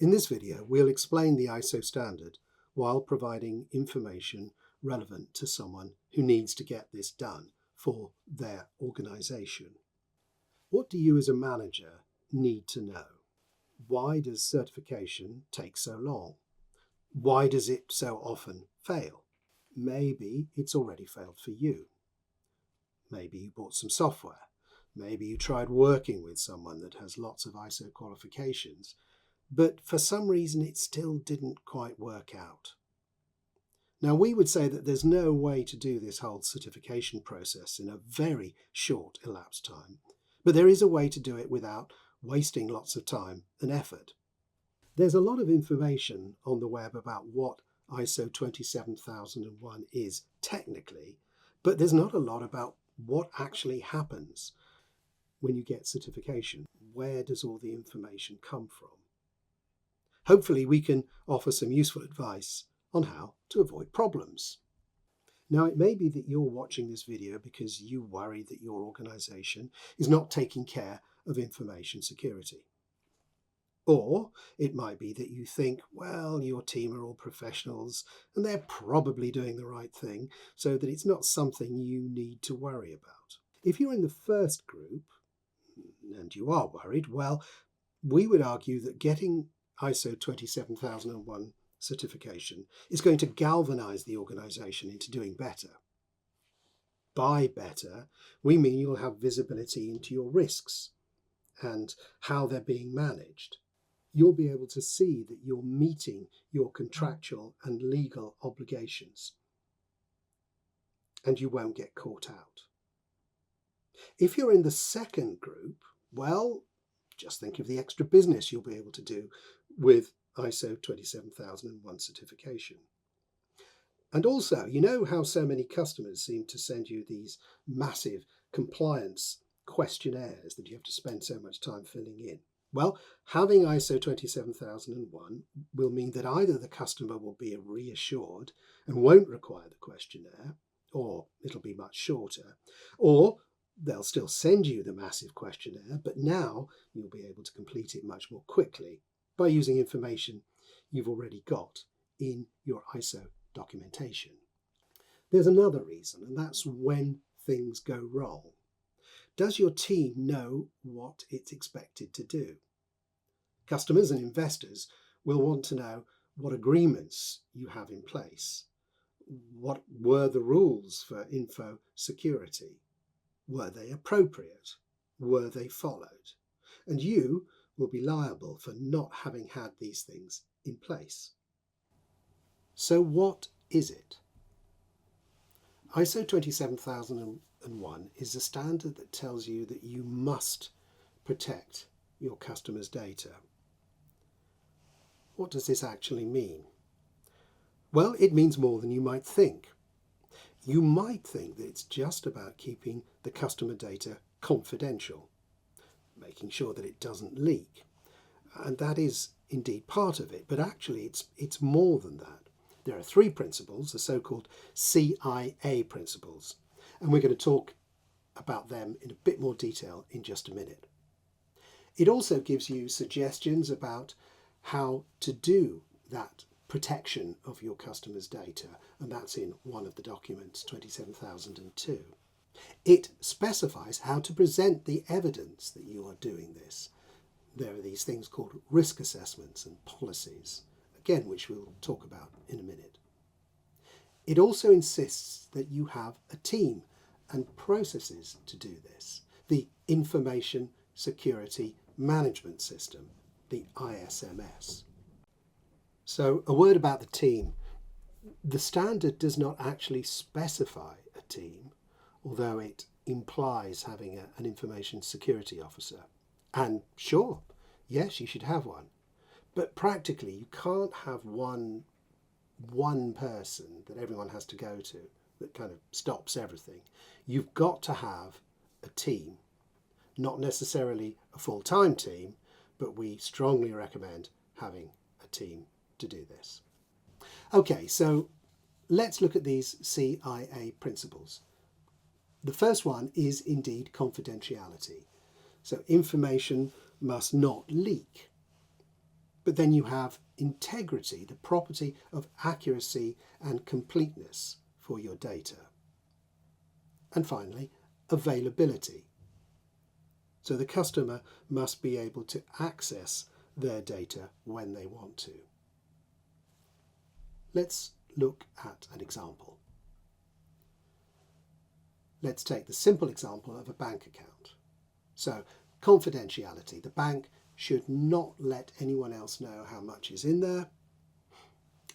In this video, we'll explain the ISO standard while providing information relevant to someone who needs to get this done for their organisation. What do you as a manager need to know? Why does certification take so long? Why does it so often fail? Maybe it's already failed for you. Maybe you bought some software. Maybe you tried working with someone that has lots of ISO qualifications, but for some reason it still didn't quite work out. Now, we would say that there's no way to do this whole certification process in a very short elapsed time, but there is a way to do it without wasting lots of time and effort. There's a lot of information on the web about what ISO 27001 is technically, but there's not a lot about what actually happens when you get certification. Where does all the information come from? Hopefully we can offer some useful advice on how to avoid problems. Now, it may be that you're watching this video because you worry that your organisation is not taking care of information security. Or it might be that you think, well, your team are all professionals and they're probably doing the right thing, so that it's not something you need to worry about. If you're in the first group, and you are worried, well, we would argue that getting ISO 27001 certification is going to galvanise the organisation into doing better. By better, we mean you'll have visibility into your risks and how they're being managed. You'll be able to see that you're meeting your contractual and legal obligations, and you won't get caught out. If you're in the second group, well, just think of the extra business you'll be able to do with ISO 27001 certification. And also, you know how so many customers seem to send you these massive compliance questionnaires that you have to spend so much time filling in? Well, having ISO 27001 will mean that either the customer will be reassured and won't require the questionnaire, or it'll be much shorter, or they'll still send you the massive questionnaire, but now you'll be able to complete it much more quickly by using information you've already got in your ISO documentation. There's another reason, and that's when things go wrong. Does your team know what it's expected to do? Customers and investors will want to know what agreements you have in place. What were the rules for info security? Were they appropriate? Were they followed? And you will be liable for not having had these things in place. So what is it? ISO 27001 is a standard that tells you that you must protect your customers' data. What does this actually mean? Well, it means more than you might think. You might think that it's just about keeping the customer data confidential, making sure that it doesn't leak. And that is indeed part of it, but actually it's more than that. There are three principles, the so-called CIA principles, and we're going to talk about them in a bit more detail in just a minute. It also gives you suggestions about how to do that protection of your customers' data, and that's in one of the documents, 27002. It specifies how to present the evidence that you are doing this. There are these things called risk assessments and policies, again, which we'll talk about in a minute. It also insists that you have a team and processes to do this, the Information Security Management System, the ISMS. So a word about the team. The standard does not actually specify a team, although it implies having an information security officer. And sure, yes, you should have one. But practically, you can't have one person that everyone has to go to that kind of stops everything. You've got to have a team, not necessarily a full-time team, but we strongly recommend having a team to do this. Okay, so let's look at these CIA principles. The first one is indeed confidentiality. So information must not leak. But then you have integrity, the property of accuracy and completeness for your data. And finally, availability. So the customer must be able to access their data when they want to. Let's look at an example. Let's take the simple example of a bank account. So, confidentiality. The bank should not let anyone else know how much is in there,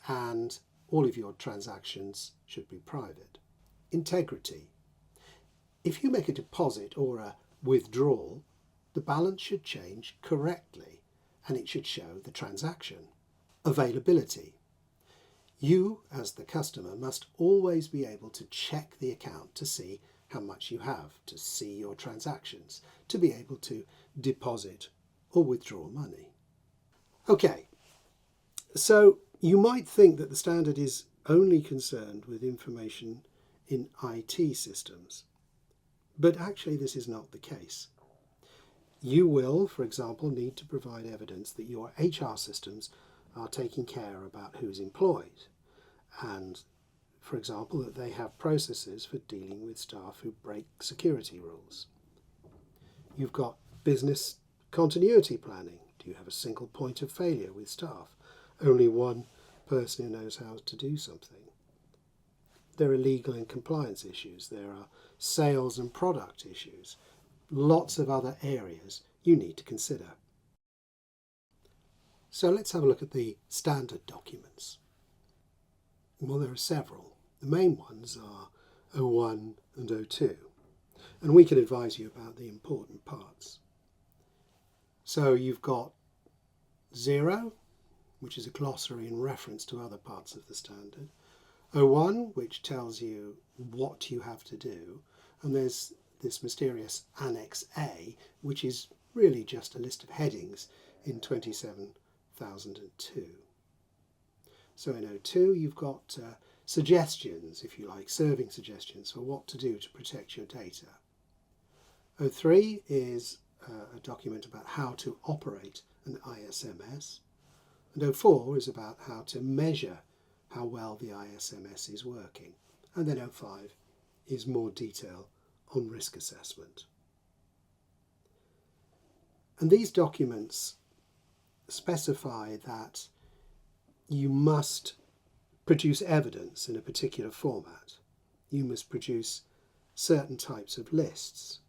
and all of your transactions should be private. Integrity. If you make a deposit or a withdrawal, the balance should change correctly and it should show the transaction. Availability. You, as the customer, must always be able to check the account to see how much you have, to see your transactions, to be able to deposit or withdraw money. Okay, so you might think that the standard is only concerned with information in IT systems, but actually this is not the case. You will, for example, need to provide evidence that your HR systems are taking care about who's employed, and, for example, that they have processes for dealing with staff who break security rules. You've got business continuity planning. Do you have a single point of failure with staff? Only one person who knows how to do something. There are legal and compliance issues. There are sales and product issues. Lots of other areas you need to consider. So let's have a look at the standard documents. Well, there are several. The main ones are 01 and 02, and we can advise you about the important parts. So you've got 0, which is a glossary in reference to other parts of the standard, 01, which tells you what you have to do, and there's this mysterious Annex A, which is really just a list of headings in 27002. So in 02 you've got suggestions, if you like, serving suggestions for what to do to protect your data. 03 is a document about how to operate an ISMS, and 04 is about how to measure how well the ISMS is working, and then 05 is more detail on risk assessment. And these documents specify that you must produce evidence in a particular format. You must produce certain types of lists.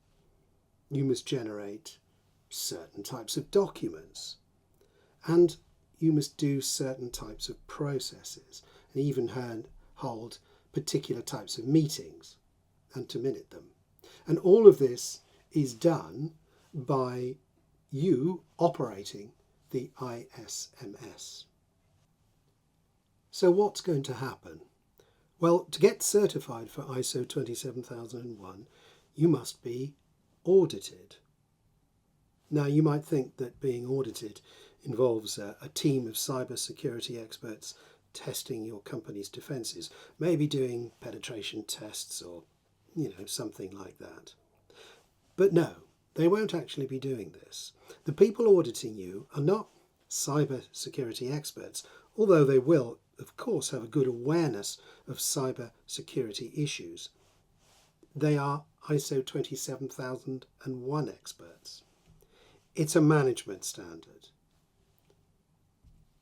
You must generate certain types of documents. And you must do certain types of processes and even hold particular types of meetings and to minute them. And all of this is done by you operating the ISMS. So what's going to happen? Well, to get certified for ISO 27001, you must be audited. Now, you might think that being audited involves a team of cybersecurity experts testing your company's defences, maybe doing penetration tests or, something like that. But no, they won't actually be doing this. The people auditing you are not cybersecurity experts, although they will, of course, have a good awareness of cybersecurity issues. They are ISO 27001 experts. It's a management standard,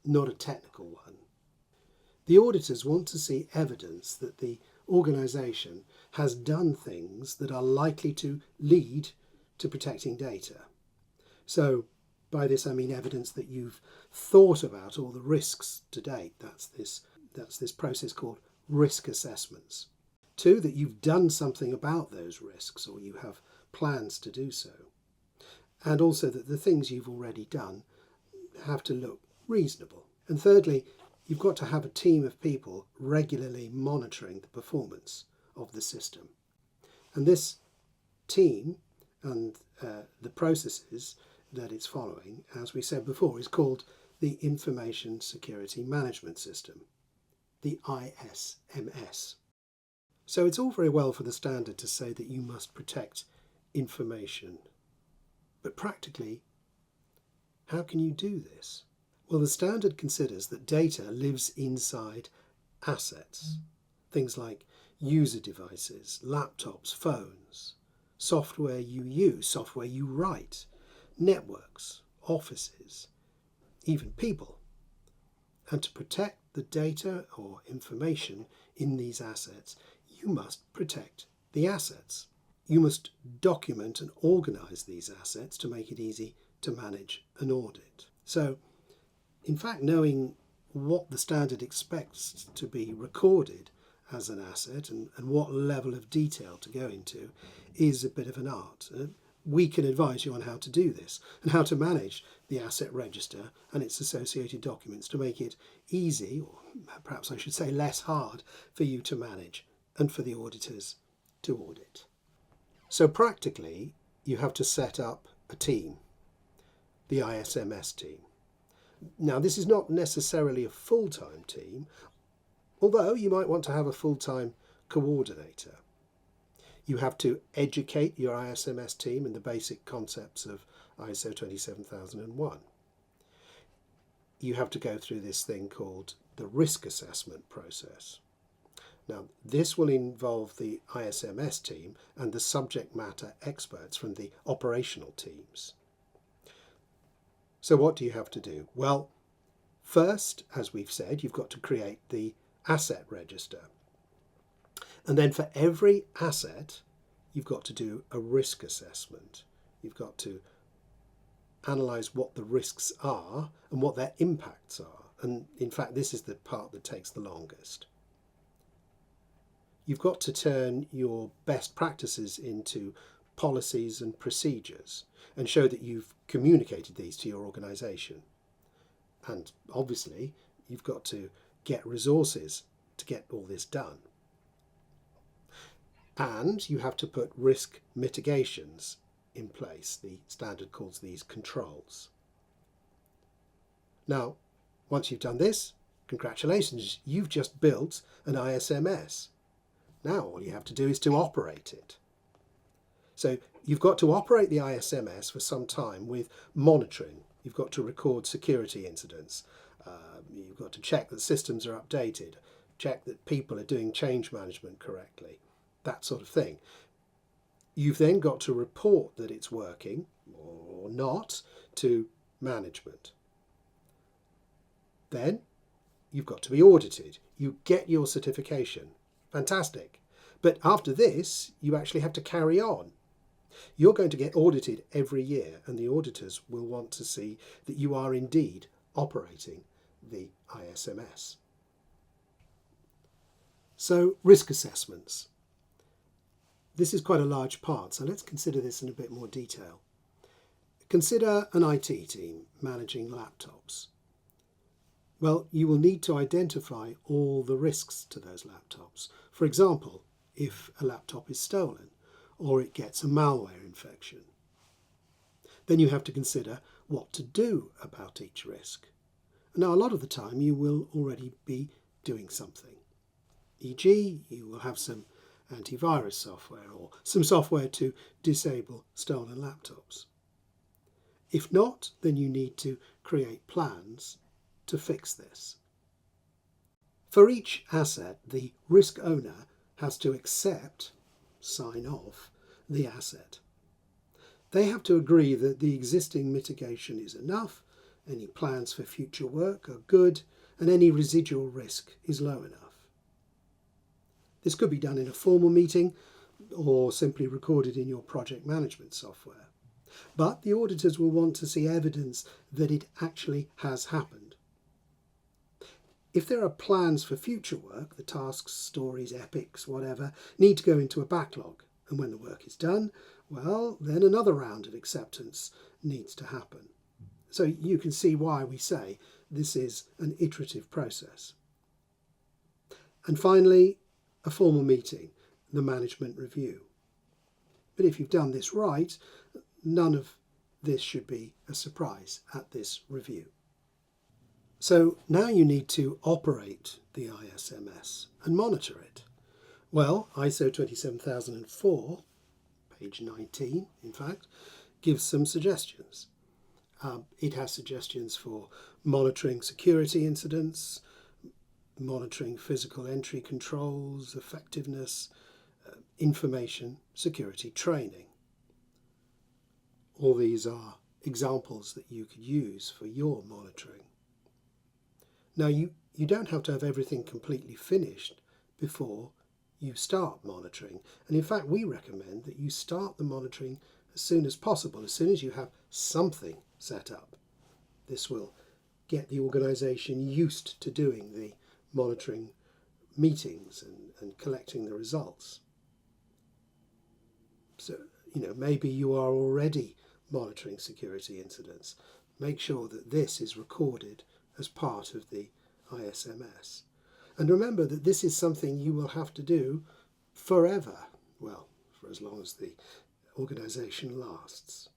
not a technical one. The auditors want to see evidence that the organisation has done things that are likely to lead to protecting data. So by this I mean evidence that you've thought about all the risks to date. That's this process called risk assessments. 2, that you've done something about those risks or you have plans to do so. And also that the things you've already done have to look reasonable. And thirdly, you've got to have a team of people regularly monitoring the performance of the system. And this team and the processes that it's following, as we said before, is called the Information Security Management System, the ISMS. So it's all very well for the standard to say that you must protect information. But practically, how can you do this? Well, the standard considers that data lives inside assets, things like user devices, laptops, phones, software you use, software you write, networks, offices, even people. And to protect the data or information in these assets, you must protect the assets. You must document and organise these assets to make it easy to manage and audit. So, in fact, knowing what the standard expects to be recorded as an asset and what level of detail to go into is a bit of an art. We can advise you on how to do this and how to manage the asset register and its associated documents to make it easy, or perhaps I should say less hard, for you to manage and for the auditors to audit. So practically, you have to set up a team, the ISMS team. Now, this is not necessarily a full-time team, although you might want to have a full-time coordinator. You have to educate your ISMS team in the basic concepts of ISO 27001. You have to go through this thing called the risk assessment process. Now, this will involve the ISMS team and the subject matter experts from the operational teams. So what do you have to do? Well, first, as we've said, you've got to create the asset register. And then for every asset, you've got to do a risk assessment. You've got to analyse what the risks are and what their impacts are. And in fact, this is the part that takes the longest. You've got to turn your best practices into policies and procedures and show that you've communicated these to your organisation. And obviously, you've got to get resources to get all this done. And you have to put risk mitigations in place. The standard calls these controls. Now, once you've done this, congratulations, you've just built an ISMS. Now all you have to do is to operate it. So you've got to operate the ISMS for some time with monitoring. You've got to record security incidents. You've got to check that systems are updated, check that people are doing change management correctly, that sort of thing. You've then got to report that it's working or not to management. Then you've got to be audited. You get your certification. Fantastic. But after this, you actually have to carry on. You're going to get audited every year, and the auditors will want to see that you are indeed operating the ISMS. So, risk assessments. This is quite a large part, so let's consider this in a bit more detail. Consider an IT team managing laptops. Well, you will need to identify all the risks to those laptops. For example, if a laptop is stolen or it gets a malware infection. Then you have to consider what to do about each risk. Now, a lot of the time you will already be doing something. E.g., you will have some antivirus software or some software to disable stolen laptops. If not, then you need to create plans to fix this. For each asset, the risk owner has to accept, sign off, the asset. They have to agree that the existing mitigation is enough, any plans for future work are good, and any residual risk is low enough. This could be done in a formal meeting or simply recorded in your project management software. But the auditors will want to see evidence that it actually has happened. If there are plans for future work, the tasks, stories, epics, whatever, need to go into a backlog. And when the work is done, well, then another round of acceptance needs to happen. So you can see why we say this is an iterative process. And finally, a formal meeting, the management review. But if you've done this right, none of this should be a surprise at this review. So now you need to operate the ISMS and monitor it. Well, ISO 27004, page 19, in fact, gives some suggestions. It has suggestions for monitoring security incidents, monitoring physical entry controls, effectiveness, information security training. All these are examples that you could use for your monitoring. Now, you don't have to have everything completely finished before you start monitoring. And in fact, we recommend that you start the monitoring as soon as possible, as soon as you have something set up. This will get the organisation used to doing the monitoring meetings and collecting the results. So, maybe you are already monitoring security incidents. Make sure that this is recorded as part of the ISMS. And remember that this is something you will have to do forever, well, for as long as the organisation lasts.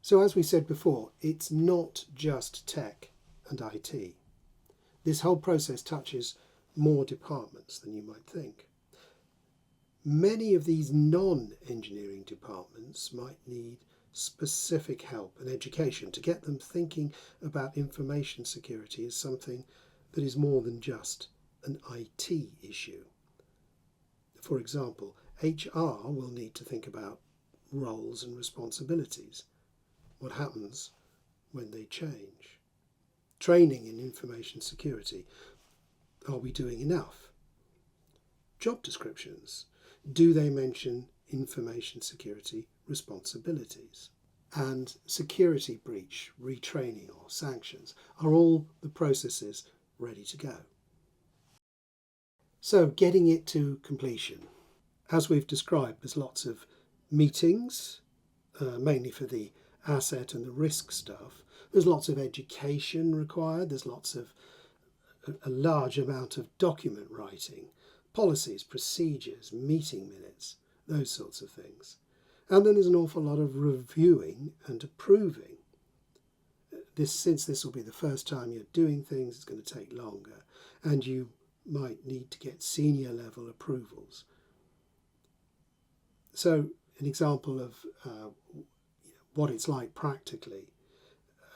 So as we said before, it's not just tech and IT. This whole process touches more departments than you might think. Many of these non-engineering departments might need specific help and education to get them thinking about information security as something that is more than just an IT issue. For example, HR will need to think about roles and responsibilities. What happens when they change? Training in information security. Are we doing enough? Job descriptions. Do they mention information security responsibilities? And security breach, retraining or sanctions. Are all the processes ready to go? So getting it to completion. As we've described, there's lots of meetings, mainly for the asset and the risk stuff. There's lots of education required. There's a large amount of document writing, policies, procedures, meeting minutes, those sorts of things. And then there's an awful lot of reviewing and approving. Since this will be the first time you're doing things, it's going to take longer, and you might need to get senior level approvals. So an example of what it's like practically.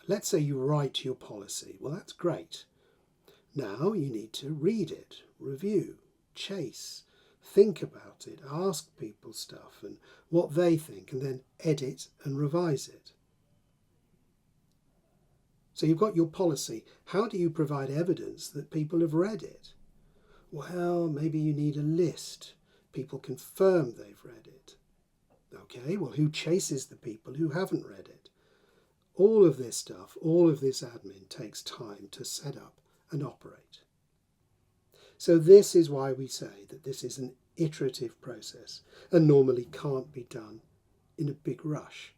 Let's say you write your policy. Well, that's great. Now you need to read it, review, chase, think about it, ask people stuff and what they think, and then edit and revise it. So you've got your policy. How do you provide evidence that people have read it? Well, maybe you need a list. People confirm they've read it. Okay, well, who chases the people who haven't read it? All of this stuff, all of this admin takes time to set up and operate. So this is why we say that this is an iterative process and normally can't be done in a big rush.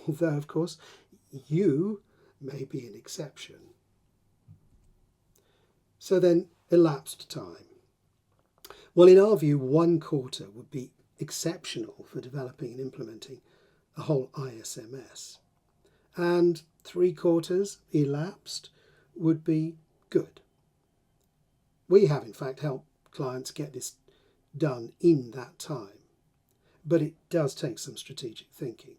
Although, of course, you may be an exception. So then, elapsed time. Well, in our view, 1 quarter would be exceptional for developing and implementing a whole ISMS. And 3 quarters elapsed would be good. We have, in fact, helped clients get this done in that time, but it does take some strategic thinking.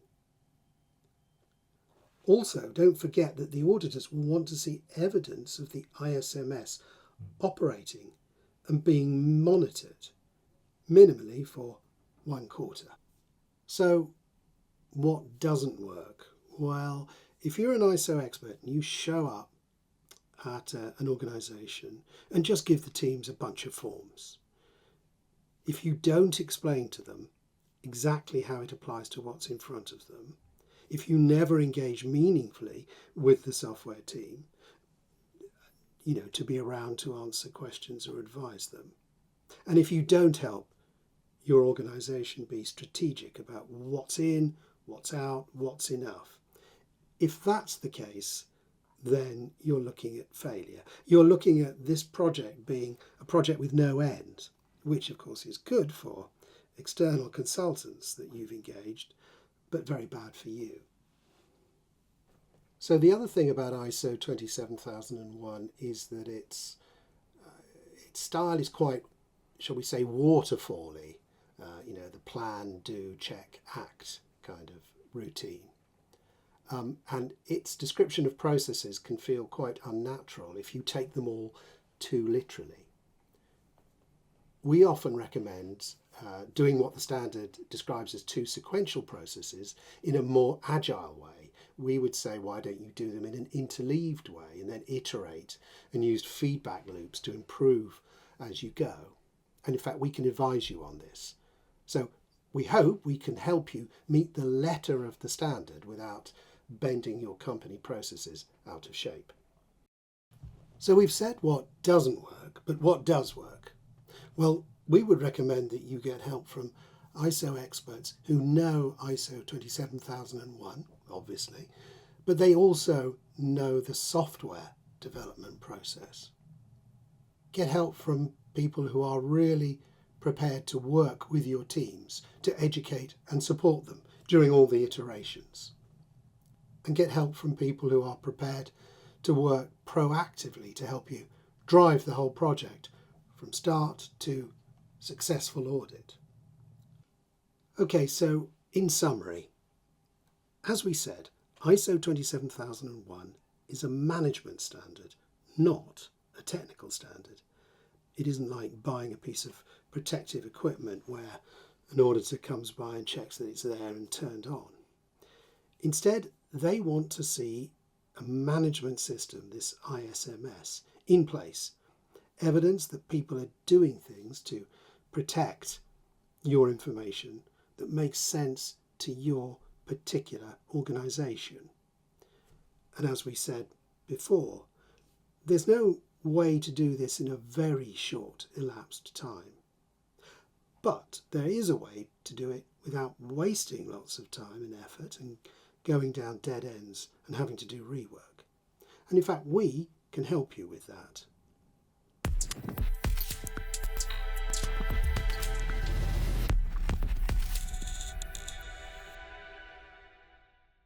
Also, don't forget that the auditors will want to see evidence of the ISMS operating and being monitored, minimally for 1 quarter. So, what doesn't work? Well, if you're an ISO expert and you show up at an organisation and just give the teams a bunch of forms, if you don't explain to them exactly how it applies to what's in front of them, if you never engage meaningfully with the software team, to be around to answer questions or advise them, and if you don't help your organisation be strategic about what's in, what's out, what's enough, if that's the case, then you're looking at failure. You're looking at this project being a project with no end, which of course is good for external consultants that you've engaged, but very bad for you. So the other thing about ISO 27001 is that its style is quite, shall we say, waterfall-y, the plan, do, check, act kind of routine. and its description of processes can feel quite unnatural if you take them all too literally. We often recommend doing what the standard describes as two sequential processes in a more agile way. We would say, why don't you do them in an interleaved way and then iterate and use feedback loops to improve as you go? And in fact, we can advise you on this. So we hope we can help you meet the letter of the standard without bending your company processes out of shape. So we've said what doesn't work, but what does work? Well, we would recommend that you get help from ISO experts who know ISO 27001, obviously, but they also know the software development process. Get help from people who are really prepared to work with your teams to educate and support them during all the iterations. And get help from people who are prepared to work proactively to help you drive the whole project from start to successful audit. Okay, so in summary, as we said, ISO 27001 is a management standard, not a technical standard. It isn't like buying a piece of protective equipment where an auditor comes by and checks that it's there and turned on. Instead, they want to see a management system, this ISMS, in place. Evidence that people are doing things to protect your information that makes sense to your particular organisation. And as we said before, there's no way to do this in a very short elapsed time. But there is a way to do it without wasting lots of time and effort and going down dead ends and having to do rework. And in fact, we can help you with that.